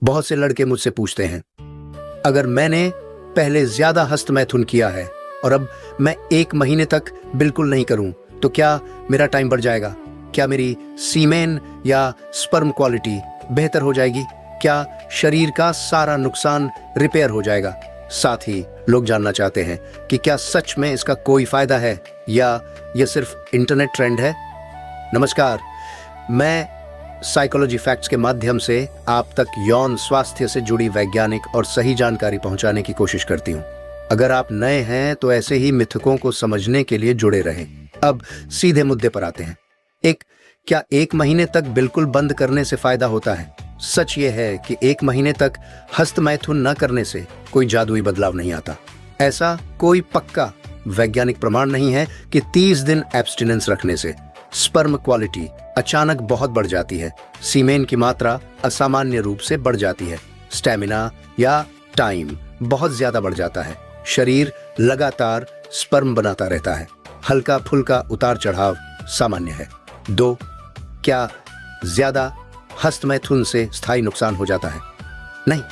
बहुत से लड़के मुझसे पूछते हैं, अगर मैंने पहले ज्यादा हस्तमैथुन किया है और अब मैं 1 महीने तक बिल्कुल नहीं करूं तो क्या मेरा टाइम बढ़ जाएगा? क्या मेरी सीमेन या स्पर्म क्वालिटी बेहतर हो जाएगी? क्या शरीर का सारा नुकसान रिपेयर हो जाएगा? साथ ही लोग जानना चाहते हैं कि क्या सच में इसका कोई फायदा है या यह सिर्फ इंटरनेट ट्रेंड है। नमस्कार, मैं साइकोलॉजी फैक्ट्स के माध्यम से आप तक यौन स्वास्थ्य से जुड़ी वैज्ञानिक और सही जानकारी पहुंचाने की कोशिश करती हूं। अगर आप नए हैं तो ऐसे ही मिथकों को समझने के लिए जुड़े रहें। अब सीधे मुद्दे पर आते हैं। क्या 1 महीने तक बिल्कुल बंद करने से फायदा होता है? सच ये है कि 1 महीने तक हस्तमैथुन न करने से कोई जादुई बदलाव नहीं आता। ऐसा कोई पक्का वैज्ञानिक प्रमाण नहीं है कि 30 दिन एब्स्टिनेंस रखने से स्पर्म क्वालिटी अचानक बहुत बढ़ जाती है, सीमेन की मात्रा असामान्य रूप से बढ़ जाती है, स्टैमिना या टाइम बहुत ज्यादा बढ़ जाता है, शरीर लगातार स्पर्म बनाता रहता है, हल्का फुल्का उतार चढ़ाव सामान्य है। 2. क्या ज्यादा हस्तमैथुन से स्थायी नुकसान हो जाता है? नहीं,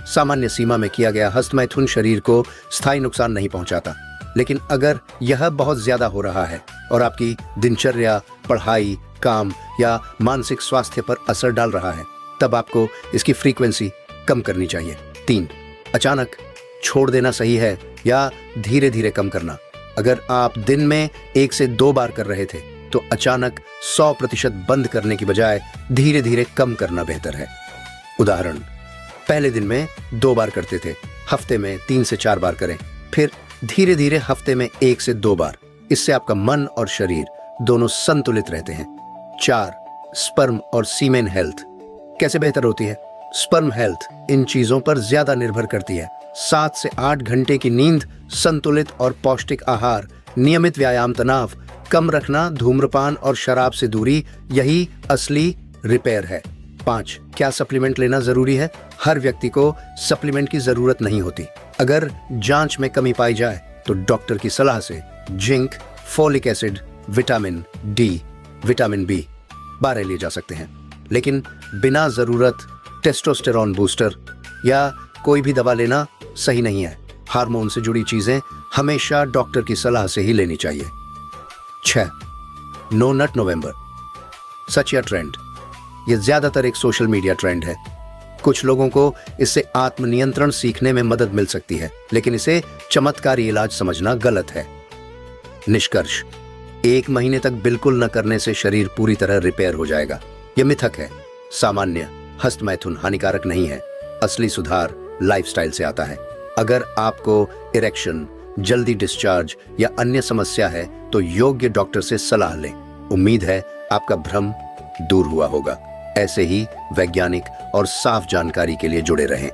सामान्य सीमा में किया गया हस्तमैथुन शरीर को स्थायी नुकसान नहीं पहुंचाता। लेकिन अगर यह बहुत ज्यादा हो रहा है और आपकी दिनचर्या, पढ़ाई, काम या मानसिक स्वास्थ्य पर असर डाल रहा है, तब आपको इसकी फ्रीक्वेंसी कम करनी चाहिए। 3. अचानक छोड़ देना सही है या धीरे धीरे कम करना? अगर आप दिन में 1 से 2 बार कर रहे थे तो अचानक 100% बंद करने की बजाय धीरे धीरे कम करना बेहतर है। उदाहरण, पहले दिन में 2 बार करते थे, हफ्ते में 3 से 4 बार करें, फिर धीरे धीरे हफ्ते में 1 से 2 बार। इससे आपका मन और शरीर दोनों संतुलित रहते हैं। 4. स्पर्म और सीमेन हेल्थ कैसे बेहतर होती है? स्पर्म हेल्थ इन चीजों पर ज्यादा निर्भर करती है। 7 से 8 घंटे की नींद, संतुलित और पौष्टिक आहार, नियमित व्यायाम, तनाव कम रखना, धूम्रपान और शराब से दूरी, यही असली रिपेयर है। 5. क्या सप्लीमेंट लेना जरूरी है? हर व्यक्ति को सप्लीमेंट की जरूरत नहीं होती। अगर जांच में कमी पाई जाए तो डॉक्टर की सलाह से zinc, folic acid, vitamin D, vitamin B 12 लिए जा सकते हैं। लेकिन बिना जरूरत टेस्टोस्टेरोन बूस्टर या कोई भी दवा लेना सही नहीं है। हार्मोन से जुड़ी चीजें हमेशा डॉक्टर की सलाह से ही लेनी चाहिए। 6. नो नट नवंबर सच या ट्रेंड? यह ज्यादातर एक सोशल मीडिया ट्रेंड है। कुछ लोगों को इससे आत्मनियंत्रण सीखने में मदद मिल सकती है, लेकिन इसे चमत्कारी इलाज समझना गलत है। निष्कर्ष, 1 महीने तक बिल्कुल न करने से शरीर पूरी तरह रिपेयर हो जाएगा। यह मिथक है। सामान्य हस्तमैथुन हानिकारक नहीं है। असली सुधार लाइफस्टाइल से आता है। अगर आपको इरेक्शन, जल्दी डिस्चार्ज या अन्य समस्या है तो योग्य डॉक्टर से सलाह लें। उम्मीद है आपका भ्रम दूर हुआ होगा। ऐसे ही वैज्ञानिक और साफ जानकारी के लिए जुड़े रहें।